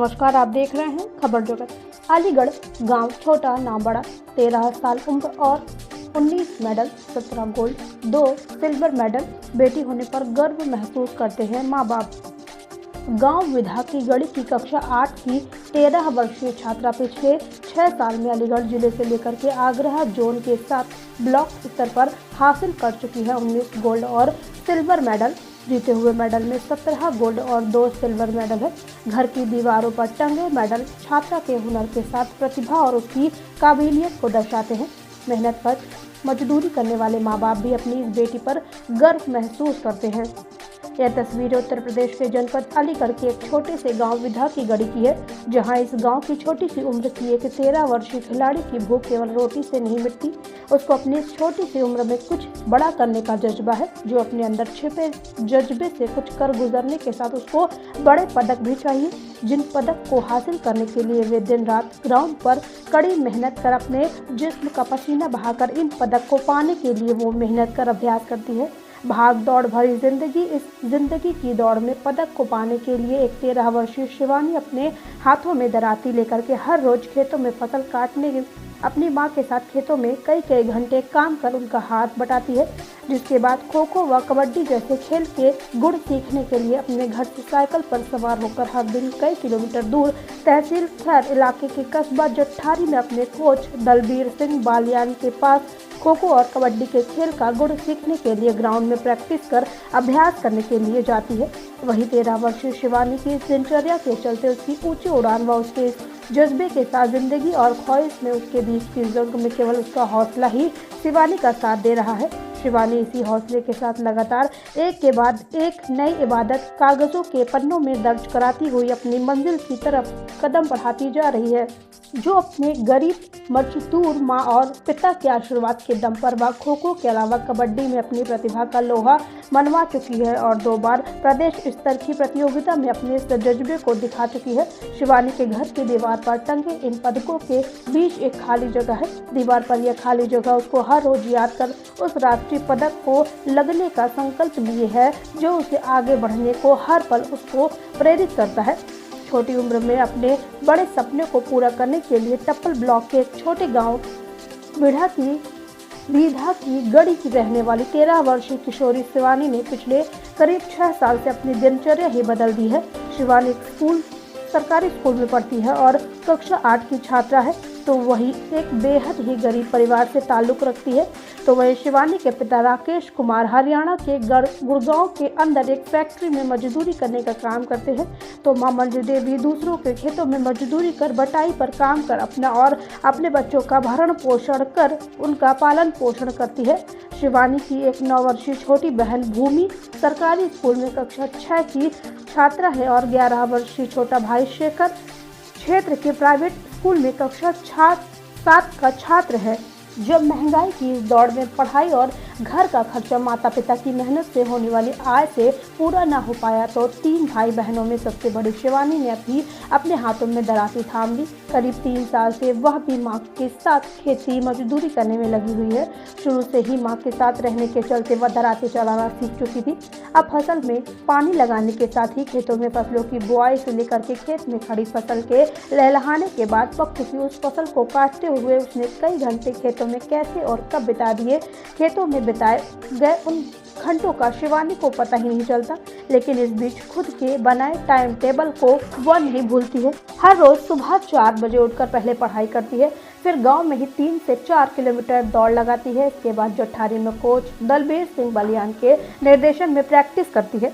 नमस्कार, आप देख रहे हैं खबर जगत। अलीगढ़ गांव छोटा ना बड़ा, 13 साल उम्र और 19 मेडल, 17 गोल्ड, 2 सिल्वर मेडल। बेटी होने पर गर्व महसूस करते हैं मां बाप। गांव विधा की गढ़ी की कक्षा 8 की 13 वर्षीय छात्रा पिछले 6 साल में अलीगढ़ जिले से लेकर के आगरा जोन के साथ ब्लॉक स्तर पर हासिल कर चुकी है। 19 गोल्ड और सिल्वर मेडल। जीते हुए मेडल में 17 गोल्ड और 2 सिल्वर मेडल है। घर की दीवारों पर टंगे मेडल छात्रा के हुनर के साथ प्रतिभा और उसकी काबिलियत को दर्शाते हैं। मेहनत पर मजदूरी करने वाले माँ बाप भी अपनी इस बेटी पर गर्व महसूस करते हैं। यह तस्वीर उत्तर प्रदेश के जनपद अलीगढ़ के एक छोटे से गांव विधा की गढ़ी की है, जहां इस गांव की छोटी सी उम्र की एक 13 वर्षीय खिलाड़ी की भूख केवल रोटी से नहीं मिटती। उसको अपनी इस छोटी सी उम्र में कुछ बड़ा करने का जज्बा है, जो अपने अंदर छिपे जज्बे से कुछ कर गुजरने के साथ उसको बड़े पदक भी चाहिए, जिन पदक को हासिल करने के लिए वे दिन रात ग्राउंड पर कड़ी मेहनत कर अपने जिस्म का पसीना बहाकर इन पदक को पाने के लिए वो मेहनत कर अभ्यास करती है। भाग दौड़ भरी जिंदगी, इस जिंदगी की दौड़ में पदक को पाने के लिए एक 13 वर्षीय शिवानी अपने हाथों में दराती लेकर के हर रोज खेतों में फसल काटने अपनी मां के साथ खेतों में कई घंटे काम कर उनका हाथ बटाती है। जिसके बाद खो खो व कबड्डी जैसे खेल के गुण सीखने के लिए अपने घर से साइकिल पर सवार होकर हर दिन कई किलोमीटर दूर तहसील खैर इलाके के कस्बा जट्ठारी में अपने कोच दलबीर सिंह बालियान के पास खो खो और कबड्डी के खेल का गुण सीखने के लिए ग्राउंड में प्रैक्टिस कर अभ्यास करने के लिए जाती है। वही 13 वर्षीय शिवानी की दिनचर्या के चलते उसकी ऊंची उड़ान व उसके जज्बे के साथ जिंदगी और ख्वाहिश में उसके बीच की जंग में केवल उसका हौसला ही शिवानी का साथ दे रहा है। शिवानी इसी हौसले के साथ लगातार एक के बाद एक नई इबादत कागजों के पन्नों में दर्ज कराती हुई अपनी मंजिल की तरफ कदम बढ़ाती जा रही है, जो अपने गरीब मजदूर माँ और पिता के आशीर्वाद के दम पर वह खो खो के अलावा कबड्डी में अपनी प्रतिभा का लोहा मनवा चुकी है और 2 बार प्रदेश स्तर की प्रतियोगिता में अपने जज्बे को दिखा चुकी है। शिवानी के घर की दीवार पर टंगे इन पदकों के बीच एक खाली जगह है। दीवार पर यह खाली जगह उसको हर रोज याद कर उस राष्ट्रीय पदक को लगने का संकल्प लिए है, जो उसे आगे बढ़ने को हर पल उसको प्रेरित करता है। छोटी उम्र में अपने बड़े सपने को पूरा करने के लिए टप्पल ब्लॉक के एक छोटे गांव विधा की गढ़ी की रहने वाली 13 वर्षीय किशोरी शिवानी ने पिछले करीब 6 साल से अपनी दिनचर्या ही बदल दी है। शिवानी सरकारी स्कूल में पढ़ती है और कक्षा 8 की छात्रा है, तो वही एक बेहद ही गरीब परिवार से ताल्लुक रखती है। तो वही शिवानी के पिता राकेश कुमार हरियाणा के गुड़गांव के अंदर एक फैक्ट्री में मजदूरी करने का काम करते हैं, तो मां मंजू देवी दूसरों के खेतों में मजदूरी कर बटाई पर काम कर अपना और अपने बच्चों का भरण पोषण कर उनका पालन पोषण करती है। शिवानी की एक 9 वर्षीय छोटी बहन भूमि सरकारी स्कूल में कक्षा 6 की छात्रा है और 11 वर्षीय छोटा भाई शेखर क्षेत्र के प्राइवेट स्कूल में कक्षा 7 का छात्र है। जब महंगाई की इस दौड़ में पढ़ाई और घर का खर्चा माता पिता की मेहनत से होने वाली आय से पूरा ना हो पाया, तो 3 भाई बहनों में सबसे बड़ी शिवानी ने अपने हाथों में दराती थाम ली। करीब 3 साल से वह भी मां के साथ खेती मजदूरी करने में लगी हुई है। शुरू से ही मां के साथ रहने के चलते वह दराती चलाना सीख चुकी थी। अब फसल में पानी लगाने के साथ ही खेतों में फसलों की बुआई से लेकर के खेत में खड़ी फसल के लहलहाने के बाद पक चुकी उस फसल को काटते हुए उसने कई घंटे खेतों में कैसे और कब बिता दिए। खेतों में बिताए गए उन घंटों का शिवानी को पता ही नहीं चलता, लेकिन इस बीच खुद के बनाए टाइम टेबल को वह नहीं भूलती है। हर रोज सुबह 4 बजे उठकर पहले पढ़ाई करती है, फिर गांव में ही 3 से 4 किलोमीटर दौड़ लगाती है। इसके बाद जट्ठारी में कोच दलबीर सिंह बालियान के निर्देशन में प्रैक्टिस करती है।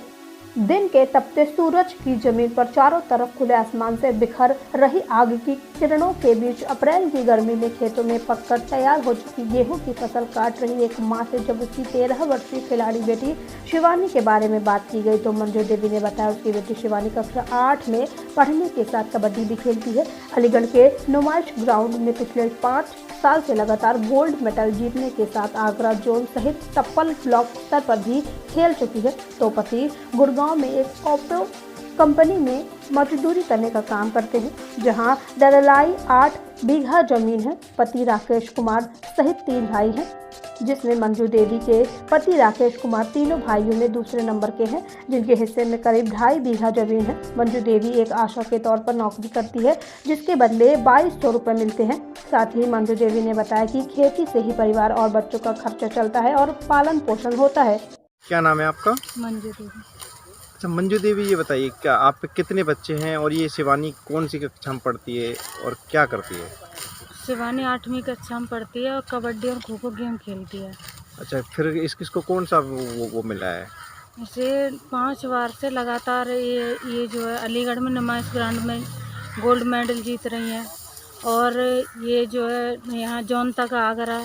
दिन के तपते सूरज की जमीन पर चारों तरफ खुले आसमान से बिखर रही आग की किरणों के बीच अप्रैल की गर्मी में खेतों में पककर तैयार हो चुकी गेहूं की फसल काट रही एक मां से जब उसकी 13 वर्षीय खिलाड़ी बेटी शिवानी के बारे में बात की गई, तो मंजू देवी ने बताया उसकी बेटी शिवानी कक्षा 8 में पढ़ने के साथ कबड्डी भी खेलती है। अलीगढ़ के नुमाइश ग्राउंड में पिछले 5 साल से लगातार गोल्ड मेडल जीतने के साथ आगरा जोन सहित टप्पल ब्लॉक स्तर पर भी खेल चुकी है। तो पति गुड़गांव में एक ऑटो कंपनी में मजदूरी करने का काम करते हैं, जहां दरलाई 8 बीघा जमीन है। पति राकेश कुमार सहित 3 भाई हैं। जिसमें मंजू देवी के पति राकेश कुमार तीनों भाइयों में दूसरे नंबर के हैं, जिनके हिस्से में करीब 2.5 बीघा जमीन है। मंजू देवी एक आशा के तौर पर नौकरी करती है, जिसके बदले 2200 रुपये मिलते हैं। साथ ही मंजू देवी ने बताया कि खेती से ही परिवार और बच्चों का खर्चा चलता है और पालन पोषण होता है। क्या नाम है आपका? मंजू देवी। अच्छा मंजू देवी, ये बताइए क्या आप पे कितने बच्चे हैं और ये शिवानी कौन सी कक्षा में पढ़ती है और क्या करती है? शिवानी 8वीं कक्षा में पढ़ती है और कबड्डी और खो खो गेम खेलती है। अच्छा, फिर इसको कौन सा वो मिला है? इसे 5 बार से लगातार ये जो है अलीगढ़ में नुमाइश ग्राउंड में गोल्ड मेडल जीत रही हैं और ये जो है यहाँ जौन तक आगरा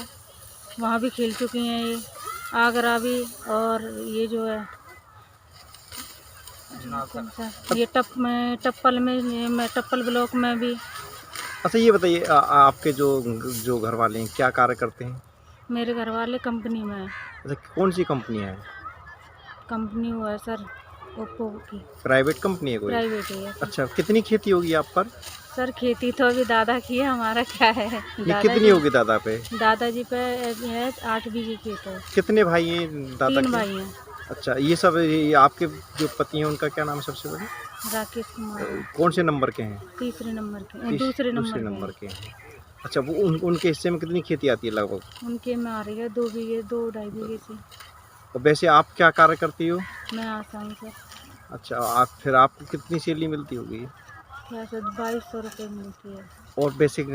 वहाँ भी खेल चुकी हैं, ये आगरा भी, और ये जो है ये टप्पल में टप्पल ब्लॉक में भी। अच्छा ये बताइए आपके जो घर वाले हैं क्या कार्य करते हैं? मेरे घर वाले कंपनी में है। अच्छा कौन सी कंपनी है? कंपनी वो है सर ओप्पो की। प्राइवेट कंपनी है कोई? प्राइवेट है। अच्छा, कितनी खेती होगी आप पर? सर खेती तो अभी दादा की है, हमारा क्या है। ये कितनी होगी दादा पे? दादाजी पे है 8 बीघे खेत है। कितने भाई हैं दादा? 3 भाई हैं। अच्छा, ये सब ये आपके जो पति हैं उनका क्या नाम है सबसे बड़े? राकेश कुमार। कौन से नंबर के हैं? तीसरे नंबर के, दूसरे नंबर के हैं। अच्छा, वो उनके हिस्से में कितनी खेती आती है लगभग? उनके में आ रही है 2 बीघे 2-2.5 बीघे से। और वैसे आप क्या कार्य करती हो? मैं आसाम सर। अच्छा, आप फिर आपको कितनी सैलरी मिलती होगी? क्या सर 2200 रुपये मिलती है। और बेसिक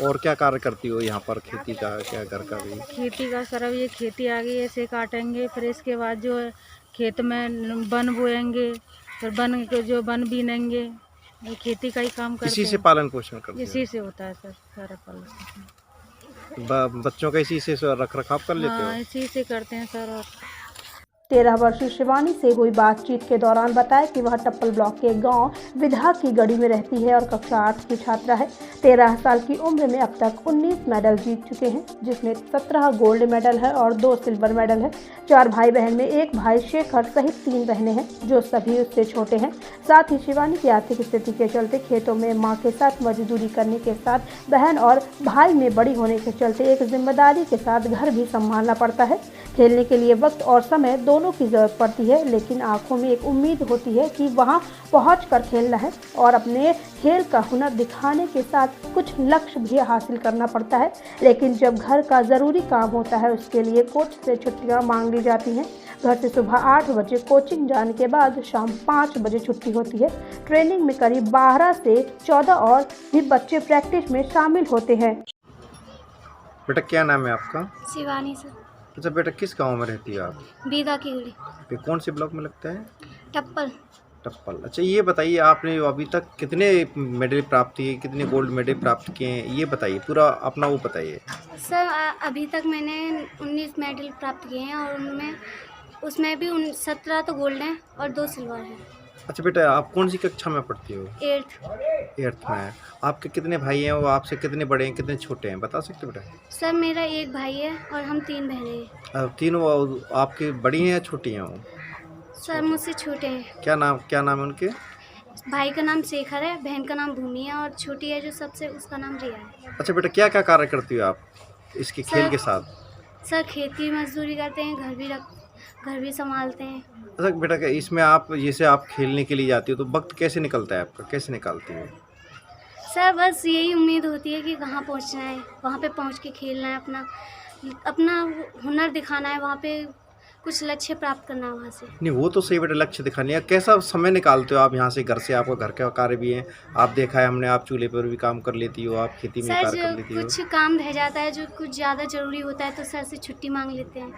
और क्या कार्य करती हो यहाँ पर? खेती का क्या, घर का भी? खेती का सर अब ये खेती आ गई, ऐसे काटेंगे, फिर इसके बाद जो है खेत में वन बोएंगे, फिर वन के जो वन बीनेंगे, ये खेती का ही काम करते हैं। इसी से पालन पोषण करते हैं? इसी से होता है सर सारा पालन। बच्चों का इसी से रख रखाव कर लेते हो? हाँ, इसी से करते हैं सर। और 13 वर्षीय शिवानी से हुई बातचीत के दौरान बताया कि वह टप्पल ब्लॉक के गांव विधा की गढ़ी में रहती है और कक्षा 8 की छात्रा है। 13 साल की उम्र में अब तक 19 मेडल जीत चुके हैं, जिसमें 17 गोल्ड मेडल है और 2 सिल्वर मेडल है। 4 भाई बहन में एक भाई शेखर सहित 3 बहनें हैं, जो सभी उससे छोटे हैं। साथ ही शिवानी की आर्थिक स्थिति के चलते खेतों में मां के साथ मजदूरी करने के साथ बहन और भाई में बड़ी होने के चलते एक जिम्मेदारी के साथ घर भी संभालना पड़ता है। खेलने के लिए वक्त और समय दोनों की जरूरत पड़ती है, लेकिन आंखों में एक उम्मीद होती है कि वहां पहुंचकर खेलना है और अपने खेल का हुनर दिखाने के साथ कुछ लक्ष्य भी हासिल करना पड़ता है। लेकिन जब घर का ज़रूरी काम होता है, उसके लिए कोच से छुट्टियां मांग ली जाती हैं। घर से सुबह 8 बजे कोचिंग जाने के बाद शाम 5 बजे छुट्टी होती है। ट्रेनिंग में करीब 12 से 14 और भी बच्चे प्रैक्टिस में शामिल होते हैं। बेटा क्या नाम है आपका? शिवानी सर। अच्छा बेटा, किस गांव में रहती है आप? बीदा की गली। ये कौन से ब्लॉक में लगता है? टप्पल। टप्पल। अच्छा ये बताइए, आपने अभी तक कितने मेडल प्राप्त किए, कितने गोल्ड मेडल प्राप्त किए हैं, ये बताइए, पूरा अपना वो बताइए। सर अभी तक मैंने 19 मेडल प्राप्त किए हैं और उसमें भी 17 तो गोल्ड हैं और 2 सिल्वर हैं। अच्छा बेटा, आप कौन सी कक्षा में पढ़ती हो? 8th में है। आपके कितने भाई हैं? वो आपसे कितने बड़े हैं, कितने छोटे हैं, बता सकते हो बेटा? सर मेरा एक भाई है और हम 3 बहनें हैं। तीनों आपकी बड़ी हैं या छोटी हैं वो? सर मुझसे छोटे हैं। क्या नाम है उनके? भाई का नाम शेखर है, बहन का नाम भूमि है और छोटी है जो सबसे, उसका नाम रिया है। अच्छा बेटा, क्या क्या कार्य करती हो आप इसके खेल के साथ? सर खेती मजदूरी करते हैं, घर भी संभालते हैं। अच्छा बेटा, इसमें आप जैसे आप खेलने के लिए जाती हो तो वक्त कैसे निकलता है आपका, कैसे निकालती हो? सर बस यही उम्मीद होती है कि कहाँ पहुँचना है, वहाँ पे पहुँच के खेलना है, अपना हुनर दिखाना है, वहाँ पे कुछ लक्ष्य प्राप्त करना है वहाँ से। नहीं वो तो सही बेटा, लक्ष्य दिखाने है। कैसा समय निकालते हो आप यहाँ से, घर से? आपका घर का कार्य भी है, आप देखा है हमने, आप चूल्हे पर भी काम कर लेती हो, आप खेती में कार्य कर लेती हो। कुछ काम रह जाता है जो कुछ ज़्यादा ज़रूरी होता है तो सर से छुट्टी मांग लेते हैं,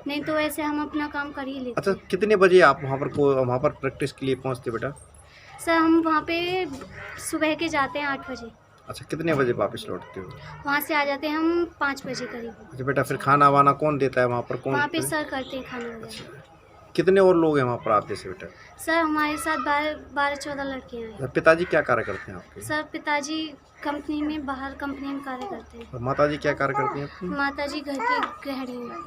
नहीं तो वैसे हम अपना काम कर ही लेते हैं। अच्छा कितने बजे आप वहाँ पर प्रैक्टिस के लिए पहुँचते बेटा? सर हम वहाँ पे सुबह के जाते हैं 8 बजे। अच्छा, कितने बजे वापस लौटते हो? वहाँ से आ जाते हैं हम 5 बजे करीब। अच्छा बेटा, फिर खाना वाना कौन देता है वहाँ पर? कौन वहाँ पे सर करते हैं खाना वगैरह। कितने और लोग हैं वहाँ पर आप जैसे बेटा? सर हमारे साथ 12-14 लड़कियाँ हैं। पिताजी क्या कार्य करते हैं आपके? सर पिताजी कंपनी में, बाहर कंपनी में कार्य करते हैं। और माताजी क्या कार्य करती हैं आपकी? माताजी घर की गृहिणी हैं।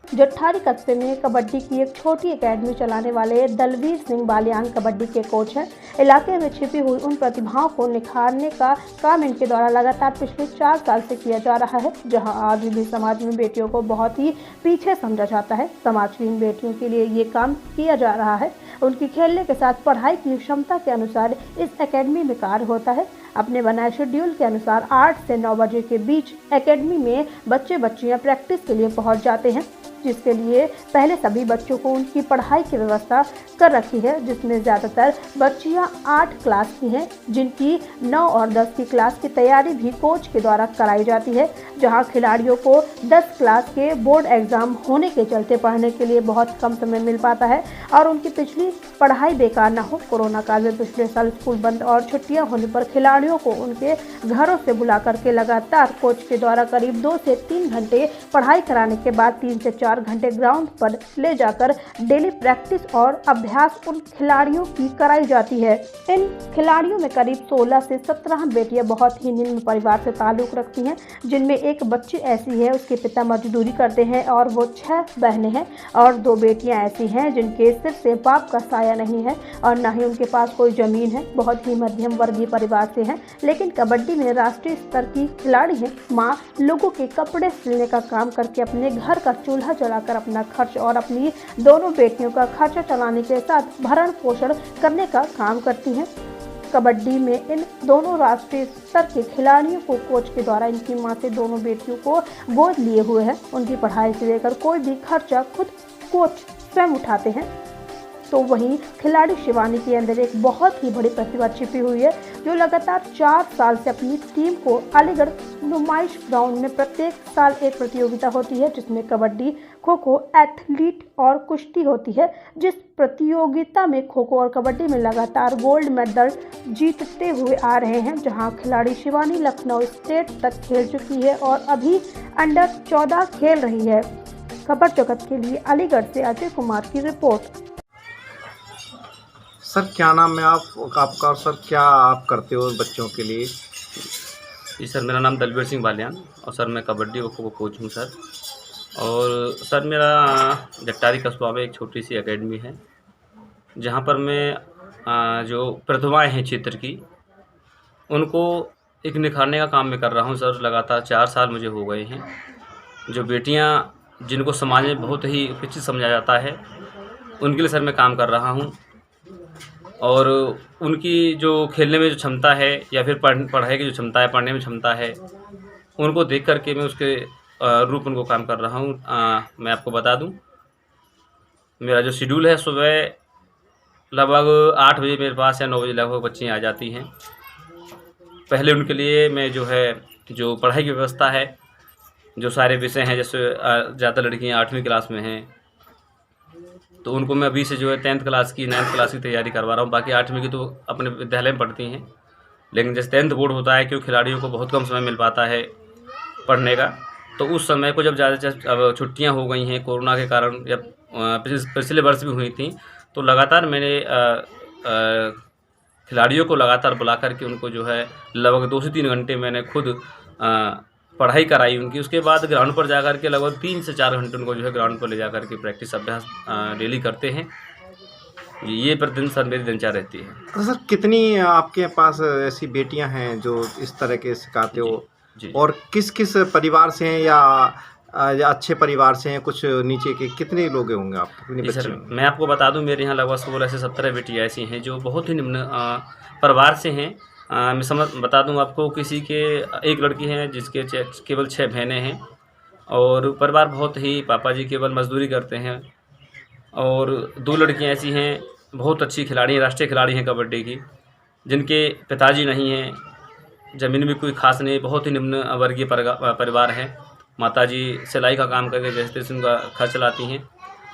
जट्ठारी कस्बे में कबड्डी की एक छोटी एकेडमी चलाने वाले दलवीर सिंह बालियान कबड्डी के कोच हैं। इलाके में छिपी हुई उन प्रतिभाओं को निखारने का काम इनके द्वारा लगातार पिछले 4 साल से किया जा रहा है। जहां आज भी समाज में बेटियों को बहुत ही पीछे समझा जाता है, समाज की इन बेटियों के लिए ये काम किया जा रहा है। उनकी खेलने के साथ पढ़ाई की क्षमता के अनुसार इस एकेडमी में कार्य होता है। अपने बनाए शेड्यूल के अनुसार 8 से 9 बजे के बीच एकेडमी में बच्चियां प्रैक्टिस के लिए पहुंच जाते हैं, जिसके लिए पहले सभी बच्चों को उनकी पढ़ाई की व्यवस्था कर रखी है, जिसमें ज़्यादातर बच्चियां 8 क्लास की हैं, जिनकी 9 और 10 की क्लास की तैयारी भी कोच के द्वारा कराई जाती है। जहां खिलाड़ियों को 10 क्लास के बोर्ड एग्ज़ाम होने के चलते पढ़ने के लिए बहुत कम समय मिल पाता है और उनकी पिछली पढ़ाई बेकार ना हो। कोरोना काल में पिछले साल स्कूल बंद और छुट्टियां होने पर खिलाड़ियों को उनके घरों से बुला करके लगातार कोच के द्वारा करीब 2 से 3 घंटे पढ़ाई कराने के बाद 3 से 4 घंटे ग्राउंड पर ले जाकर डेली प्रैक्टिस और अभ्यास उन खिलाड़ियों की कराई जाती है। इन खिलाड़ियों में करीब 16 से 17 बेटियां बहुत ही निम्न परिवार से ताल्लुक रखती हैं, जिनमें एक बच्ची ऐसी है उसके पिता मजदूरी करते हैं और वो 6 बहनें हैं और 2 बेटियां ऐसी हैं जिनके सिर से बाप का साया नहीं है और न ही उनके पास कोई जमीन है। बहुत ही मध्यम वर्गीय परिवार से हैं, लेकिन कबड्डी में राष्ट्रीय स्तर की खिलाड़ी हैं। माँ लोगों के कपड़े सिलने का काम करके अपने घर का चूल्हा जलाकर अपना खर्च और अपनी दोनों बेटियों का खर्चा चलाने के साथ भरण पोषण करने का काम करती हैं। कबड्डी में इन दोनों राष्ट्रीय स्तर के खिलाड़ियों को कोच के द्वारा इनकी मां से दोनों बेटियों को गोद लिए हुए हैं। उनकी पढ़ाई से लेकर कोई भी खर्चा खुद कोच स्वयं उठाते हैं। तो वहीं खिलाड़ी शिवानी के अंदर एक बहुत ही बड़ी प्रतिभा छिपी हुई है, जो लगातार 4 साल से अपनी टीम को अलीगढ़ नुमाइश ग्राउंड में प्रत्येक साल एक प्रतियोगिता होती है, जिसमें कबड्डी, खो खो, एथलीट और कुश्ती होती है। जिस प्रतियोगिता में खो खो और कबड्डी में लगातार गोल्ड मेडल जीतते हुए आ रहे हैं, जहां खिलाड़ी शिवानी लखनऊ स्टेट तक खेल चुकी है और अभी अंडर 14 खेल रही है। खबर जगत के लिए अलीगढ़ से अजय कुमार की रिपोर्ट। सर क्या नाम है आपका और सर क्या आप करते हो बच्चों के लिए? जी सर, मेरा नाम दलवीर सिंह बालियान और सर मैं कबड्डी और खो खो कोच हूँ सर। और सर मेरा जट्टारी कस्बा में एक छोटी सी एकेडमी है, जहाँ पर मैं जो प्रतिभाएं हैं क्षेत्र की उनको एक निखारने का काम मैं कर रहा हूँ सर। लगातार 4 साल मुझे हो गए हैं। जो बेटियाँ जिनको समाज में बहुत ही उपेक्षित समझा जाता है, उनके लिए सर मैं काम कर रहा हूँ। और उनकी जो खेलने में जो क्षमता है या फिर पढ़ाई की जो क्षमता है, पढ़ने में क्षमता है, उनको देख करके मैं उसके रूप उनको काम कर रहा हूँ। मैं आपको बता दूं, मेरा जो शेड्यूल है, सुबह लगभग 8 बजे मेरे पास या 9 बजे लगभग बच्चियाँ आ जाती हैं। पहले उनके लिए मैं जो पढ़ाई की व्यवस्था है, जो सारे विषय हैं, जैसे ज़्यादा लड़कियाँ 8वीं क्लास में हैं, तो उनको मैं अभी से 10th क्लास की 9th क्लास की तैयारी करवा रहा हूँ। बाकी 8वीं की तो अपने विद्यालय में पढ़ती हैं, लेकिन जैसे 10th बोर्ड होता है, क्योंकि खिलाड़ियों को बहुत कम समय मिल पाता है पढ़ने का, तो उस समय को जब अब छुट्टियाँ हो गई हैं कोरोना के कारण, या पिछले वर्ष भी हुई थी, तो लगातार मैंने खिलाड़ियों को लगातार बुला करके उनको लगभग 2 से 3 घंटे मैंने खुद पढ़ाई कराई उनकी। उसके बाद ग्राउंड पर जाकर के लगभग 3 से 4 घंटे उनको ग्राउंड पर ले जाकर के प्रैक्टिस अभ्यास डेली करते हैं। ये प्रतिदिन सर मेरी दिनचर्या रहती है। तो सर कितनी आपके पास ऐसी बेटियां हैं जो इस तरह के सिखाते हो? जी। और किस किस परिवार से हैं या अच्छे परिवार से हैं, कुछ नीचे के कितने लोग होंगे आप? कितने सर बच्चे? मैं आपको बता दूं, मेरे यहाँ लगभग 16 से 17 बेटियाँ ऐसी हैं जो बहुत ही निम्न परिवार से हैं। मैं बता दूं आपको, किसी के एक लड़की है जिसके केवल 6 बहनें हैं, और परिवार बहुत ही, पापा जी केवल मजदूरी करते हैं, और 2 लड़कियां ऐसी हैं बहुत अच्छी खिलाड़ी हैं, राष्ट्रीय खिलाड़ी हैं कबड्डी की, जिनके पिताजी नहीं हैं, ज़मीन भी कोई खास नहीं, बहुत ही निम्न वर्गीय परिवार है। माताजी सिलाई का काम करके जैसे तैसे उनका खर्च चलाती हैं।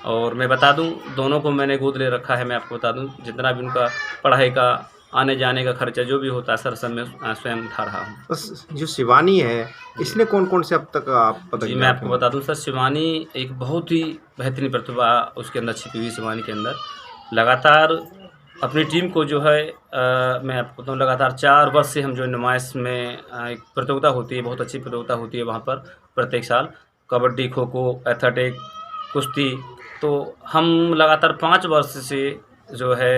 और मैं बता दूं, दोनों को मैंने गोद ले रखा है। मैं आपको बता दूं, जितना भी उनका पढ़ाई का, आने जाने का खर्चा जो भी होता है सर, सब मैं स्वयं उठा रहा हूँ। बस जो शिवानी है, इसने कौन कौन से अब तक आप पता? जी मैं आपको बता दूं सर, शिवानी एक बहुत ही बेहतरीन प्रतिभा उसके अंदर छिपी हुई। शिवानी के अंदर लगातार अपनी टीम को मैं आपको बताऊँ, लगातार 4 वर्ष से हम नुमाइश में एक प्रतियोगिता होती है, बहुत अच्छी प्रतियोगिता होती है वहाँ पर प्रत्येक साल, कबड्डी, खो खो, एथलेटिक कुश्ती। तो हम लगातार 5 वर्ष से जो है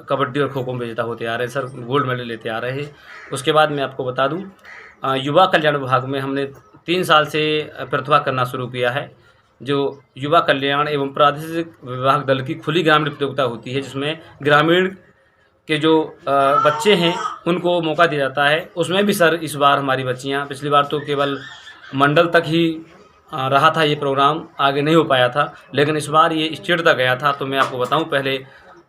कबड्डी और खो खो में विजेता होते आ रहे हैं सर, गोल्ड मेडल लेते आ रहे हैं। उसके बाद मैं आपको बता दूं, युवा कल्याण विभाग में हमने 3 साल से प्रतिभा करना शुरू किया है, जो युवा कल्याण एवं प्रादेशिक विभाग दल की खुली ग्रामीण प्रतियोगिता होती है, जिसमें ग्रामीण के जो बच्चे हैं उनको मौका दिया जाता है। उसमें भी सर इस बार हमारी बच्चियां, पिछली बार तो केवल मंडल तक ही रहा था ये प्रोग्राम, आगे नहीं हो पाया था, लेकिन इस बार ये स्टेट तक गया था। तो मैं आपको बताऊं, पहले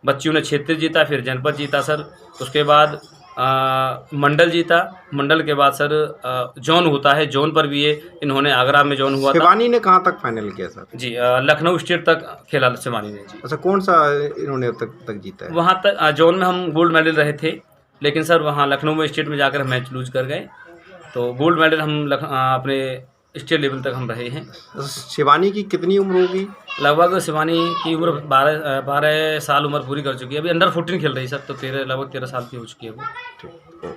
बच्चियों ने क्षेत्र जीता, फिर जनपद जीता सर, उसके बाद मंडल जीता, मंडल के बाद सर जोन होता है, जोन पर भी ये इन्होंने आगरा में जोन हुआ था शिवानी ने कहाँ तक फाइनल किया सर? जी। लखनऊ स्टेट तक खेला शिवानी ने जी। अच्छा, कौन सा इन्होंने अब तक जीता है? वहाँ तक जोन में हम गोल्ड मेडल रहे थे, लेकिन सर वहाँ लखनऊ में स्टेट में जाकर मैच लूज कर गए, तो गोल्ड मेडल हम अपने स्टेट लेवल तक हम रहे हैं। शिवानी की कितनी उम्र होगी? लगभग शिवानी की उम्र 12 साल उम्र पूरी कर चुकी है, अभी अंडर 14 खेल रही है सर, तो लगभग 13 साल की हो चुकी है वो।